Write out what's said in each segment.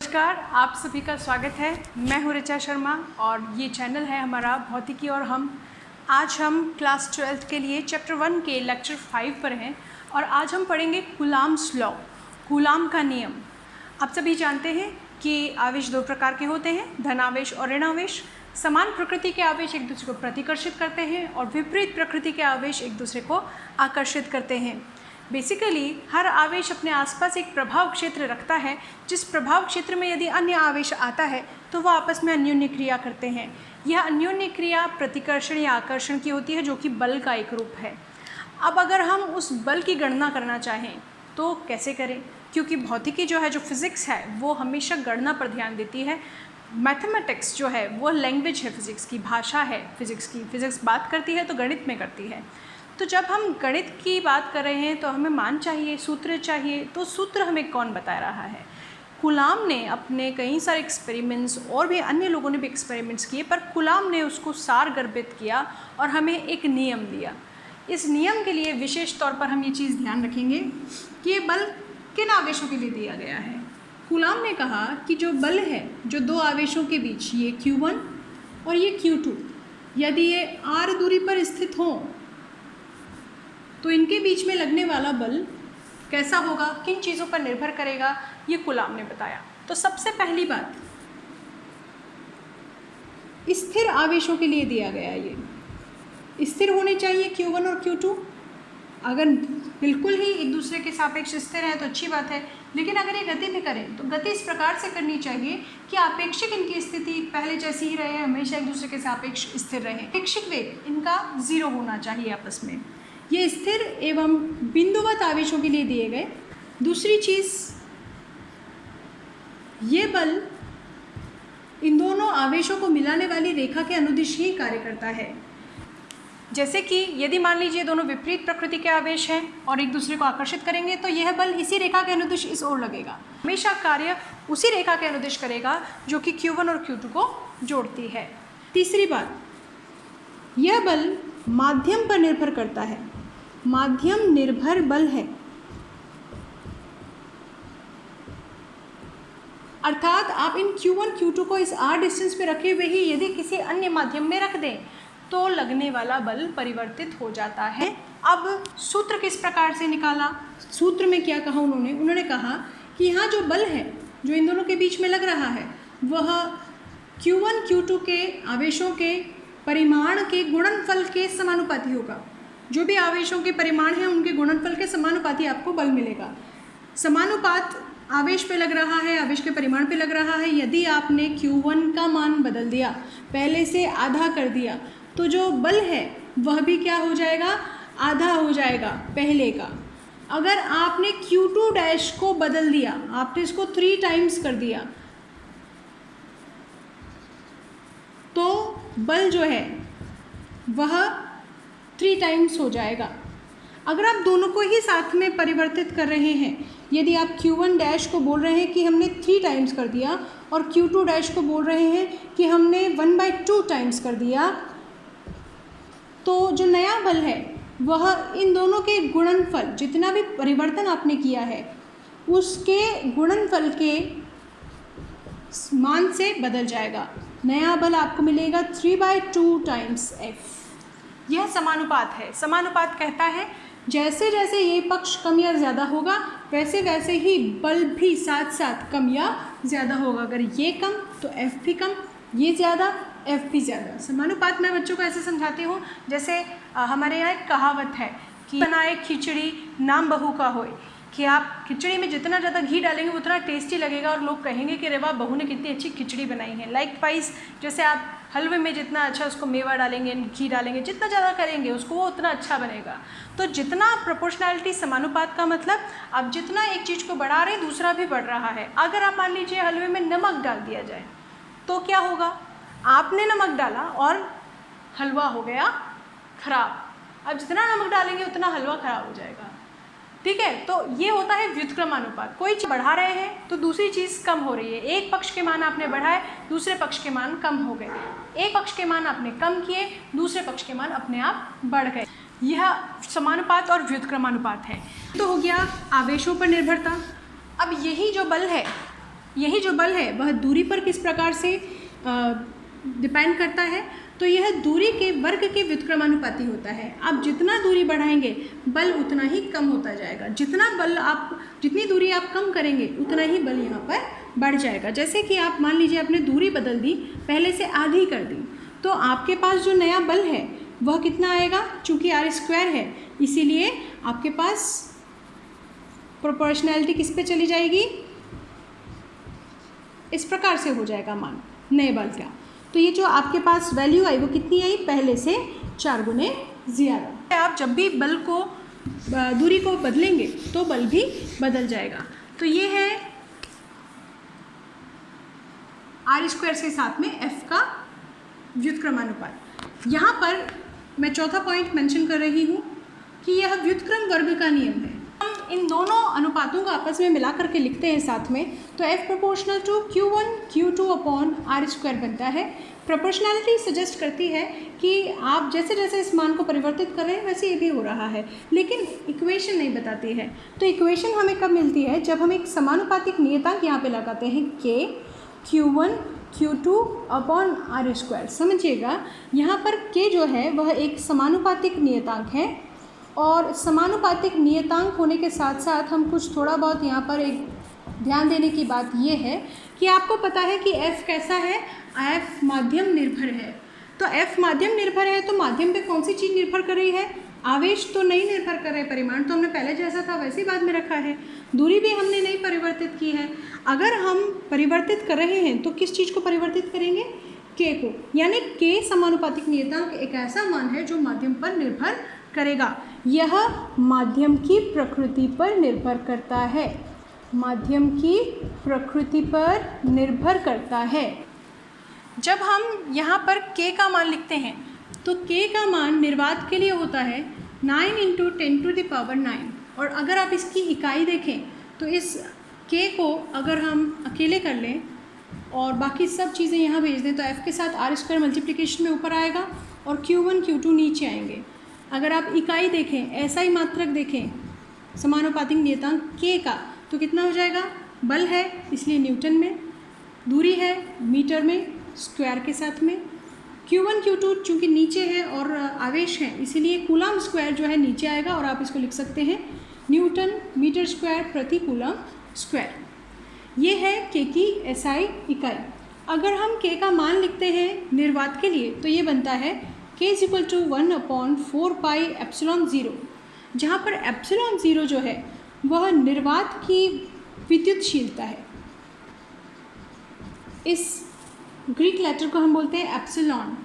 नमस्कार, आप सभी का स्वागत है। मैं हूँ ऋचा शर्मा और ये चैनल है हमारा भौतिकी और हम। आज हम क्लास 12th के लिए चैप्टर 1 के लेक्चर 5 पर हैं और आज हम पढ़ेंगे कूलाम्स लॉ, कूलाम का नियम। आप सभी जानते हैं कि आवेश दो प्रकार के होते हैं, धनावेश और ऋणावेश। समान प्रकृति के आवेश एक दूसरे को प्रतिकर्षित करते हैं और विपरीत प्रकृति के आवेश एक दूसरे को आकर्षित करते हैं। बेसिकली हर आवेश अपने आसपास एक प्रभाव क्षेत्र रखता है, जिस प्रभाव क्षेत्र में यदि अन्य आवेश आता है तो वह आपस में अन्योन्य क्रिया करते हैं। यह अन्योन्य क्रिया प्रतिकर्षण या आकर्षण की होती है, जो कि बल का एक रूप है। अब अगर हम उस बल की गणना करना चाहें तो कैसे करें, क्योंकि भौतिकी जो है, जो फिज़िक्स है, वो हमेशा गणना पर ध्यान देती है। मैथमेटिक्स जो है वो लैंग्वेज है फिज़िक्स की, भाषा है फिज़िक्स की। फिज़िक्स बात करती है तो गणित में करती है। तो जब हम गणित की बात कर रहे हैं तो हमें मान चाहिए, सूत्र चाहिए। तो सूत्र हमें कौन बता रहा है? कूलाम ने अपने कई सारे एक्सपेरिमेंट्स और भी अन्य लोगों ने भी एक्सपेरिमेंट्स किए, पर कूलाम ने उसको सारगर्भित किया और हमें एक नियम दिया। इस नियम के लिए विशेष तौर पर हम ये चीज़ ध्यान रखेंगे कि ये बल किन आवेशों के लिए दिया गया है। कूलाम ने कहा कि जो बल है, जो दो आवेशों के बीच, ये Q1 और ये Q2, यदि ये r दूरी पर स्थित हों तो इनके बीच में लगने वाला बल कैसा होगा, किन चीज़ों पर निर्भर करेगा, ये कूलाम ने बताया। तो सबसे पहली बात, स्थिर आवेशों के लिए दिया गया, ये स्थिर होने चाहिए Q1 और Q2। अगर बिल्कुल ही एक दूसरे के सापेक्ष स्थिर है तो अच्छी बात है, लेकिन अगर ये गति भी करें तो गति इस प्रकार से करनी चाहिए कि आपेक्षिक इनकी स्थिति पहले जैसी ही रहे, हमेशा एक दूसरे के सापेक्ष स्थिर रहे। आपेक्षिक वेग इनका 0 होना चाहिए आपस में। ये स्थिर एवं बिंदुवत आवेशों के लिए दिए गए। दूसरी चीज़, ये बल इन दोनों आवेशों को मिलाने वाली रेखा के अनुदिश ही कार्य करता है। जैसे कि यदि मान लीजिए दोनों विपरीत प्रकृति के आवेश हैं और एक दूसरे को आकर्षित करेंगे तो यह बल इसी रेखा के अनुदिश इस ओर लगेगा, हमेशा कार्य उसी रेखा के अनुदिश करेगा जो कि Q1 और Q2 को जोड़ती है। तीसरी बात, यह बल माध्यम पर निर्भर करता है, माध्यम निर्भर बल है। अर्थात आप इन Q1 Q2 को इस r डिस्टेंस पे रखे हुए ही यदि किसी अन्य माध्यम में रख दें तो लगने वाला बल परिवर्तित हो जाता है। अब सूत्र किस प्रकार से निकाला, सूत्र में क्या कहा उन्होंने कहा कि यहाँ जो बल है, जो इन दोनों के बीच में लग रहा है, वह Q1 Q2 के आवेशों के परिमाण के गुणनफल के समानुपाती होगा। जो भी आवेशों के परिमाण हैं उनके गुणनफल के समानुपाती आपको बल मिलेगा। समानुपात आवेश पे लग रहा है, आवेश के परिमाण पे लग रहा है। यदि आपने Q1 का मान बदल दिया, पहले से आधा कर दिया, तो जो बल है वह भी क्या हो जाएगा, आधा हो जाएगा पहले का। अगर आपने Q2 डैश को बदल दिया, आपने इसको 3 टाइम्स कर दिया, तो बल जो है वह 3 टाइम्स हो जाएगा। अगर आप दोनों को ही साथ में परिवर्तित कर रहे हैं, यदि आप Q1 डैश को बोल रहे हैं कि हमने 3 टाइम्स कर दिया और Q2 डैश को बोल रहे हैं कि हमने 1/2 टाइम्स कर दिया, तो जो नया बल है वह इन दोनों के गुणनफल, जितना भी परिवर्तन आपने किया है उसके गुणनफल के मान से बदल जाएगा। नया बल आपको मिलेगा 3/2 टाइम्स F। यह समानुपात है। समानुपात कहता है जैसे जैसे ये पक्ष कम या ज़्यादा होगा, वैसे वैसे ही बल भी साथ साथ कम या ज़्यादा होगा। अगर ये कम तो F भी कम, ये ज़्यादा F भी ज़्यादा। समानुपात मैं बच्चों को ऐसे समझाती हूँ, जैसे हमारे यहाँ एक कहावत है कि बनाए खिचड़ी नाम बहू का होए, कि आप खिचड़ी में जितना ज़्यादा घी डालेंगे उतना टेस्टी लगेगा और लोग कहेंगे कि अरे वाह, बहू ने कितनी अच्छी खिचड़ी बनाई है। लाइकवाइज जैसे आप हलवे में जितना अच्छा उसको मेवा डालेंगे, घी डालेंगे, जितना ज़्यादा करेंगे उसको वो उतना अच्छा बनेगा। तो जितना प्रोपोर्शनैलिटी, समानुपात का मतलब अब जितना एक चीज़ को बढ़ा रहे दूसरा भी बढ़ रहा है। अगर आप मान लीजिए हलवे में नमक डाल दिया जाए तो क्या होगा, आपने नमक डाला और हलवा हो गया खराब। अब जितना नमक डालेंगे उतना हलवा खराब हो जाएगा। ठीक है, तो ये होता है व्युत्क्रमानुपात। कोई चीज़ बढ़ा रहे हैं तो दूसरी चीज़ कम हो रही है। एक पक्ष के मान आपने बढ़ाए, दूसरे पक्ष के मान कम हो गए। एक पक्ष के मान आपने कम किए, दूसरे पक्ष के मान अपने आप बढ़ गए। यह समानुपात और व्युत्क्रमानुपात है। तो हो गया आवेशों पर निर्भरता। अब यही जो बल है यही जो बल है वह दूरी पर किस प्रकार से डिपेंड करता है, तो यह दूरी के वर्ग के व्युत्क्रमानुपाती होता है। आप जितना दूरी बढ़ाएंगे बल उतना ही कम होता जाएगा, जितनी दूरी आप कम करेंगे उतना ही बल यहाँ पर बढ़ जाएगा। जैसे कि आप मान लीजिए आपने दूरी बदल दी, पहले से आधी कर दी, तो आपके पास जो नया बल है वह कितना आएगा, चूँकि r² है इसीलिए आपके पास प्रोपोर्शनैलिटी किस पे चली जाएगी, इस प्रकार से हो जाएगा मान नए बल का। तो ये जो आपके पास वैल्यू आई वो कितनी आई, पहले से 4 गुने ज़्यादा। आप जब भी बल को दूरी को बदलेंगे तो बल भी बदल जाएगा। तो ये है r² के साथ में f का व्युत्क्रमानुपात। यहाँ पर मैं चौथा पॉइंट मेंशन कर रही हूँ कि यह व्युत्क्रम वर्ग का नियम है। हम इन दोनों अनुपातों को आपस में मिला करके लिखते हैं साथ में, तो f proportional to Q1 Q2 upon r² बनता है। प्रोपोर्शनैलिटी सजेस्ट करती है कि आप जैसे जैसे इस मान को परिवर्तित कर रहे हैं वैसे ये भी हो रहा है, लेकिन इक्वेशन नहीं बताती है। तो इक्वेशन हमें कब मिलती है, जब हम एक समानुपातिक नियतांक यहाँ पे लगाते हैं k Q1 Q2 upon r²। समझिएगा यहाँ पर k जो है वह एक समानुपातिक नियतांक है, और समानुपातिक नियतांक होने के साथ साथ हम कुछ थोड़ा बहुत यहाँ पर एक ध्यान देने की बात ये है कि आपको पता है कि f कैसा है, f माध्यम निर्भर है। तो f माध्यम निर्भर है तो माध्यम पे कौन सी चीज़ निर्भर कर रही है, आवेश तो नहीं निर्भर कर रहे, परिमाण तो हमने पहले जैसा था वैसे ही बाद में रखा है, दूरी भी हमने नहीं परिवर्तित की है। अगर हम परिवर्तित कर रहे हैं तो किस चीज़ को परिवर्तित करेंगे, k को, यानी k समानुपातिक नियतांक एक ऐसा मान है जो माध्यम पर निर्भर करेगा। यह माध्यम की प्रकृति पर निर्भर करता है, माध्यम की प्रकृति पर निर्भर करता है। जब हम यहाँ पर k का मान लिखते हैं तो k का मान निर्वात के लिए होता है 9 × 10⁹, और अगर आप इसकी इकाई देखें तो इस k को अगर हम अकेले कर लें और बाकी सब चीज़ें यहाँ भेज दें तो f के साथ r² मल्टीप्लिकेशन में ऊपर आएगा और Q1 Q2 नीचे आएंगे। अगर आप इकाई देखें, ऐसा ही मात्रक देखें समानुपातिक नियतांक k का, तो कितना हो जाएगा, बल है इसलिए न्यूटन में, दूरी है मीटर में, स्क्वायर के साथ में। Q1 Q2 चूँकि नीचे है और आवेश है इसीलिए कूलम स्क्वायर जो है नीचे आएगा, और आप इसको लिख सकते हैं न्यूटन मीटर स्क्वायर प्रति कूलम स्क्वायर। ये है k की SI इकाई। अगर हम k का मान लिखते हैं निर्वात के लिए तो ये बनता है k = 1/4πε0, जहाँ पर ε0 जो है वह निर्वात की विद्युतशीलता है। इस ग्रीक लेटर को हम बोलते हैं एप्सिलॉन।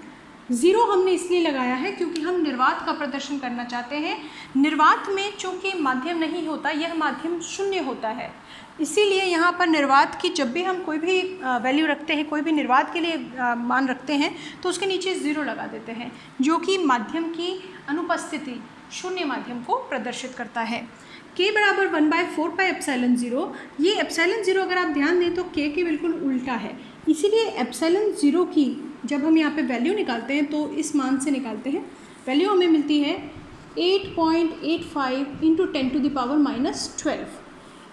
0 हमने इसलिए लगाया है क्योंकि हम निर्वात का प्रदर्शन करना चाहते हैं। निर्वात में चूँकि माध्यम नहीं होता, यह माध्यम शून्य होता है, इसीलिए यहाँ पर निर्वात की जब भी हम कोई भी वैल्यू रखते हैं, कोई भी निर्वात के लिए मान रखते हैं तो उसके नीचे 0 लगा देते हैं, जो कि माध्यम की अनुपस्थिति, शून्य माध्यम को प्रदर्शित करता है। k बराबर 1/4πε0। ये ε0 अगर आप ध्यान दें तो k के बिल्कुल उल्टा है, इसीलिए ε0 की जब हम यहाँ पे वैल्यू निकालते हैं तो इस मान से निकालते हैं, वैल्यू हमें मिलती है 8.85 × 10⁻⁻12।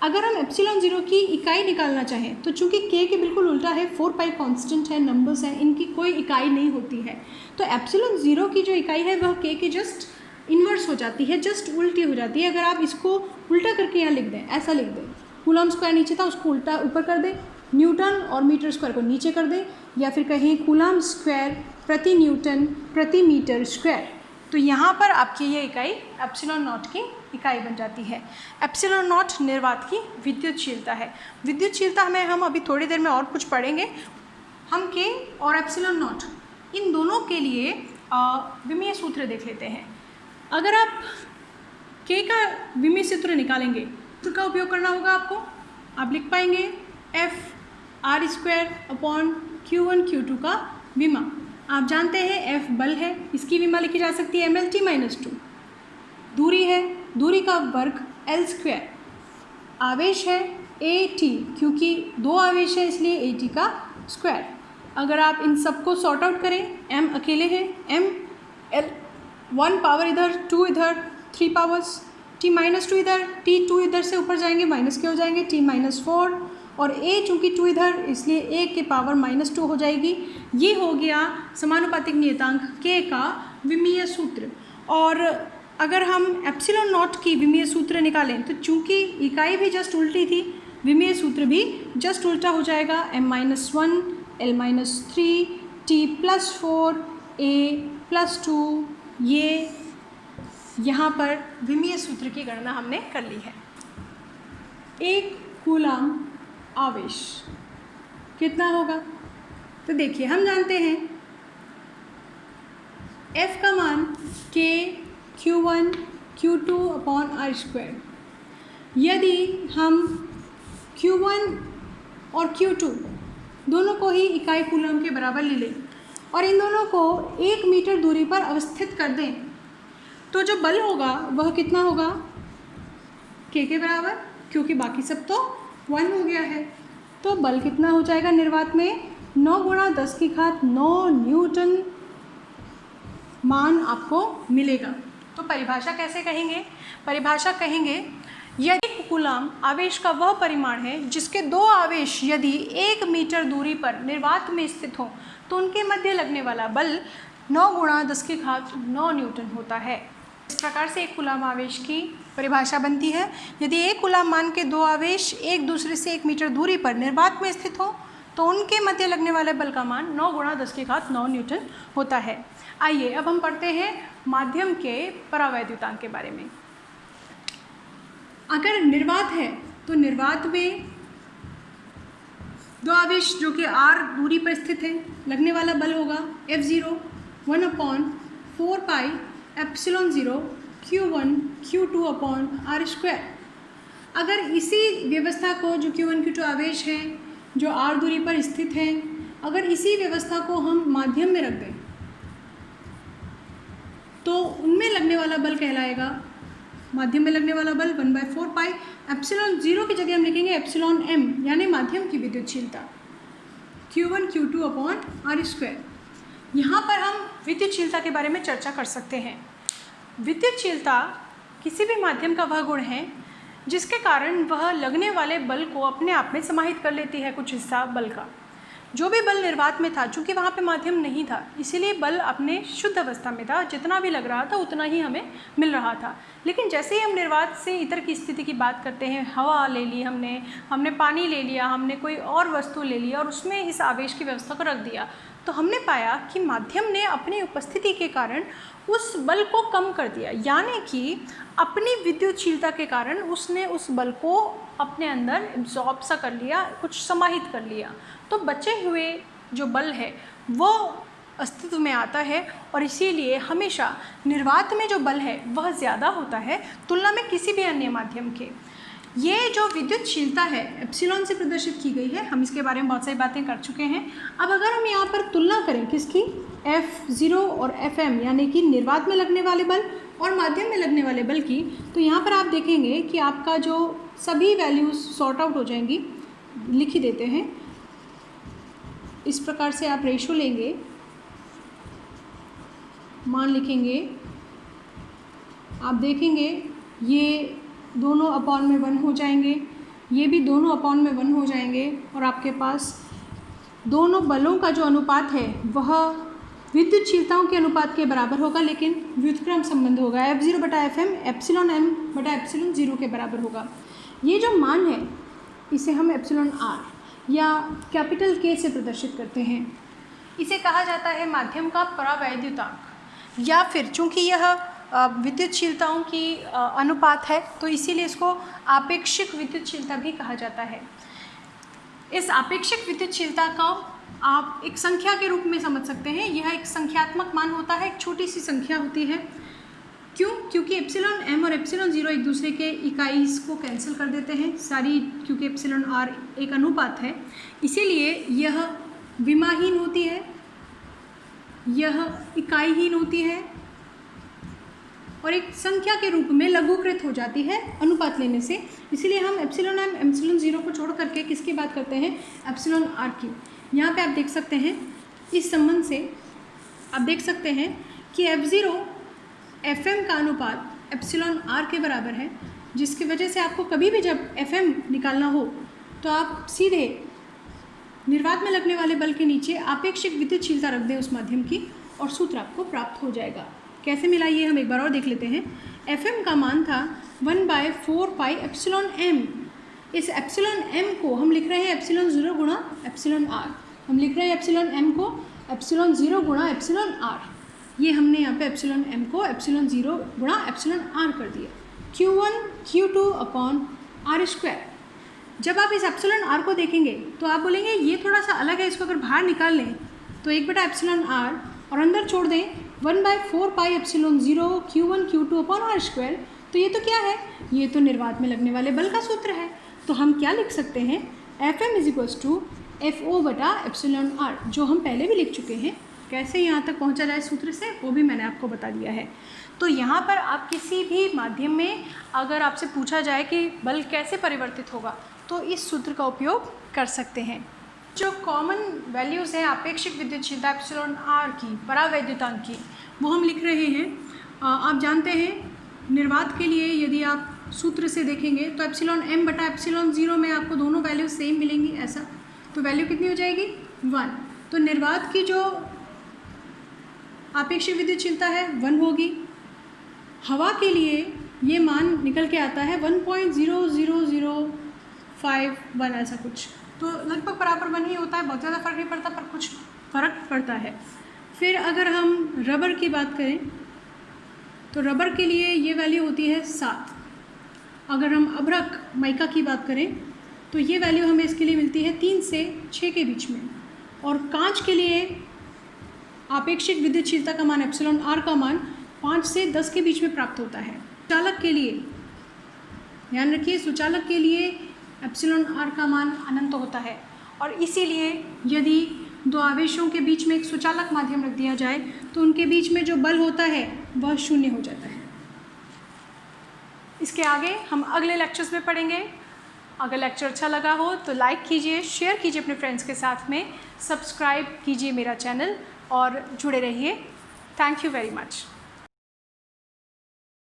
अगर हम ε0 की इकाई निकालना चाहें तो चूँकि k के बिल्कुल उल्टा है, 4π कांस्टेंट है, नंबर्स हैं, इनकी कोई इकाई नहीं होती है, तो ε0 की जो इकाई है वह k के जस्ट इन्वर्स हो जाती है, जस्ट उल्टी हो जाती है। अगर आप इसको उल्टा करके यहाँ लिख दें, ऐसा लिख दें, कूलम स्क्वायर नीचे था उसको उल्टा ऊपर कर दें, न्यूटन और मीटर स्क्वायर को नीचे कर दें, या फिर कहें कूलम स्क्वायर प्रति न्यूटन प्रति मीटर स्क्वायर, तो यहाँ पर आपकी ये इकाई ε0 की इकाई बन जाती है। ε0 निर्वात की विद्युतशीलता है। विद्युतशीलता में हम अभी थोड़ी देर में और कुछ पढ़ेंगे। हम k और ε0 इन दोनों के लिए विमीय सूत्र देख लेते हैं। अगर आप k का विमीय सूत्र निकालेंगे तो का उपयोग करना होगा आपको, आप लिख पाएंगे f r² Q1 Q2 का विमा। आप जानते हैं f बल है, इसकी विमा लिखी जा सकती है mlt-2। दूरी है, दूरी का वर्ग l²। आवेश है at, क्योंकि 2 आवेश है इसलिए at का स्क्वायर। अगर आप इन सबको सॉर्ट आउट करें, m अकेले हैं, m l 1 पावर इधर, 2 इधर, 3 पावर्स, t-2 इधर, t2 इधर से ऊपर जाएंगे माइनस के हो जाएंगे, t-4 और a चूँकि 2 इधर, इसलिए a की पावर -2 हो जाएगी। ये हो गया समानुपातिक नियतांक k का विमीय सूत्र। और अगर हम एप्सिलॉन नॉट की विमीय सूत्र निकालें तो चूँकि इकाई भी जस्ट उल्टी थी, विमीय सूत्र भी जस्ट उल्टा हो जाएगा। m-1 l-3 t+4 a+2। ये यहाँ पर विमीय सूत्र की गणना हमने कर ली है। एक कूलाम आवेश कितना होगा? तो देखिए, हम जानते हैं F का मान k q1 q2/r²। यदि हम q1 और q2 दोनों को ही इकाई कूलम के बराबर ले लें और इन दोनों को 1 मीटर दूरी पर अवस्थित कर दें, तो जो बल होगा वह कितना होगा? k के बराबर, क्योंकि बाकी सब तो 1 हो गया है। तो बल कितना हो जाएगा निर्वात में? 9 × 10⁹ न्यूटन मान आपको मिलेगा। तो परिभाषा कैसे कहेंगे? परिभाषा कहेंगे, यदि कूलाम आवेश का वह परिमाण है जिसके दो आवेश यदि 1 मीटर दूरी पर निर्वात में स्थित हों तो उनके मध्य लगने वाला बल 9 × 10⁹ न्यूटन होता है। इस प्रकार से एक कूलाम आवेश की परिभाषा बनती है। यदि एक कूलाम मान के दो आवेश एक दूसरे से 1 मीटर दूरी पर निर्वात में स्थित हों तो उनके मध्य लगने वाले बल का मान 9 × 10⁹ न्यूटन होता है। आइए अब हम पढ़ते हैं माध्यम के परावैद्युतांक के बारे में। अगर निर्वात है तो निर्वात में दो आवेश जो कि r दूरी पर स्थित है, लगने वाला बल होगा F0 1/4πε0 q1 q2/r²। अगर इसी व्यवस्था को, जो q1 q2 आवेश हैं जो r दूरी पर स्थित हैं, अगर इसी व्यवस्था को हम माध्यम में रख दें तो उनमें लगने वाला बल कहलाएगा, माध्यम में लगने वाला बल 1/4πε0 की जगह हम लिखेंगे εm, यानी माध्यम की विद्युतशीलता q1 q2/r²। यहाँ पर हम विद्युतशीलता के बारे में चर्चा कर सकते हैं। विद्युतशीलता किसी भी माध्यम का वह गुण है जिसके कारण वह लगने वाले बल को अपने आप में समाहित कर लेती है कुछ हिस्सा बल का। जो भी बल निर्वात में था, चूँकि वहाँ पे माध्यम नहीं था, इसीलिए बल अपने शुद्ध अवस्था में था, जितना भी लग रहा था उतना ही हमें मिल रहा था। लेकिन जैसे ही हम निर्वात से इतर की स्थिति की बात करते हैं, हवा ले ली हमने पानी ले लिया, हमने कोई और वस्तु ले लिया और उसमें इस आवेश की व्यवस्था को रख दिया, तो हमने पाया कि माध्यम ने अपनी उपस्थिति के कारण उस बल को कम कर दिया, यानी कि अपनी विद्युतशीलता के कारण उसने उस बल को अपने अंदर एब्जॉर्ब सा कर लिया, कुछ समाहित कर लिया। तो बचे हुए जो बल है वो अस्तित्व में आता है और इसीलिए हमेशा निर्वात में जो बल है वह ज़्यादा होता है तुलना में किसी भी अन्य माध्यम के। ये जो विद्युतशीलता है एप्सिलॉन से प्रदर्शित की गई है, हम इसके बारे में बहुत सारी बातें कर चुके हैं। अब अगर हम यहाँ पर तुलना करें किसकी, F0 और Fm, यानी कि निर्वात में लगने वाले बल और माध्यम में लगने वाले बल की, तो यहाँ पर आप देखेंगे कि आपका जो सभी वैल्यूज़ सॉर्ट आउट हो जाएंगी। लिख ही देते हैं, इस प्रकार से आप रेशो लेंगे, मान लिखेंगे, आप देखेंगे ये दोनों अपॉन में 1 हो जाएंगे, ये भी दोनों अपॉन में 1 हो जाएंगे और आपके पास दोनों बलों का जो अनुपात है वह विद्युतशीलताओं के अनुपात के बराबर होगा, लेकिन व्युत्क्रम संबंध होगा। F0/Fm εm/ε0 के बराबर होगा। ये जो मान है इसे हम εr या कैपिटल K से प्रदर्शित करते हैं। इसे कहा जाता है माध्यम का परावैद्युतांक, या फिर चूँकि यह विद्युतशीलताओं की अनुपात है तो इसीलिए इसको आपेक्षिक विद्युतशीलता भी कहा जाता है। इस आपेक्षिक विद्युतशीलता को आप एक संख्या के रूप में समझ सकते हैं। यह एक संख्यात्मक मान होता है, एक छोटी सी संख्या होती है। क्यों? क्योंकि εm और ε0 एक दूसरे के इकाई को कैंसिल कर देते हैं सारी, क्योंकि εr एक अनुपात है, इसीलिए यह विमाहीन होती है, यह इकाईहीन होती है और एक संख्या के रूप में लघुकृत हो जाती है अनुपात लेने से। इसीलिए हम εm ε0 को छोड़ करके किसकी बात करते हैं, εr की। यहाँ पे आप देख सकते हैं, इस संबंध से आप देख सकते हैं कि F0 Fm का अनुपात εr के बराबर है, जिसकी वजह से आपको कभी भी जब Fm निकालना हो तो आप सीधे निर्वात में लगने वाले बल के नीचे आपेक्षिक विद्युतशीलता रख दें उस माध्यम की और सूत्र आपको प्राप्त हो जाएगा। कैसे मिला ये हम एक बार और देख लेते हैं। Fm का मान था 1/4πε_m। इस एप्सिलॉन m को हम लिख रहे हैं एप्सिलॉन 0 गुणा एप्सिलॉन r। हम लिख रहे हैं एप्सिलॉन m को एप्सिलॉन 0 गुणा एप्सिलॉन r। ये हमने यहाँ पे एप्सिलॉन m को एप्सिलॉन 0 गुणा एप्सिलॉन r कर दिया। Q1 Q2/r²। जब आप इस एप्सिलॉन r को देखेंगे तो आप बोलेंगे ये थोड़ा सा अलग है, इसको अगर बाहर निकाल लें तो 1/εr और अंदर छोड़ दें 1/4πε0 Q1 Q2/r²। तो ये तो क्या है, ये तो निर्वात में लगने वाले बल का सूत्र है। तो हम क्या लिख सकते हैं, Fm = FO/εr, जो हम पहले भी लिख चुके हैं। कैसे यहाँ तक पहुँचा जाए सूत्र से वो भी मैंने आपको बता दिया है। तो यहाँ पर आप किसी भी माध्यम में अगर आपसे पूछा जाए कि बल कैसे परिवर्तित होगा तो इस सूत्र का उपयोग कर सकते हैं। जो कॉमन वैल्यूज़ हैं आपेक्षिक विद्युतशीलता एप्सिलॉन r की, परावैद्युतांक की, वो हम लिख रहे हैं। आप जानते हैं निर्वात के लिए यदि आप सूत्र से देखेंगे तो εm/ε0 में आपको दोनों वैल्यू सेम मिलेंगी। ऐसा तो वैल्यू कितनी हो जाएगी 1। तो निर्वात की जो आपेक्षिक विद्युतशीलता है 1 होगी। हवा के लिए ये मान निकल के आता है 1.0005 ऐसा कुछ, तो लगभग बराबर 1 ही होता है। बहुत ज़्यादा फ़र्क नहीं पड़ता पर कुछ फ़र्क पड़ता है। फिर अगर हम रबर की बात करें तो रबर के लिए ये वैल्यू होती है 7। अगर हम अभ्रक माइका की बात करें तो ये वैल्यू हमें इसके लिए मिलती है 3 से 6 के बीच में। और कांच के लिए आपेक्षिक विद्युतशीलता का मान एप्सिलॉन r का मान 5 से 10 के बीच में प्राप्त होता है। सुचालक के लिए ध्यान रखिए, सुचालक के लिए एप्सिलॉन r का मान अनंत होता है और इसीलिए यदि दो आवेशों के बीच में एक सुचालक माध्यम रख दिया जाए तो उनके बीच में जो बल होता है वह 0 हो जाता है। इसके आगे हम अगले लेक्चर्स में पढ़ेंगे। अगर लेक्चर अच्छा लगा हो तो लाइक कीजिए, शेयर कीजिए अपने फ्रेंड्स के साथ में, सब्सक्राइब कीजिए मेरा चैनल और जुड़े रहिए। Thank you very much.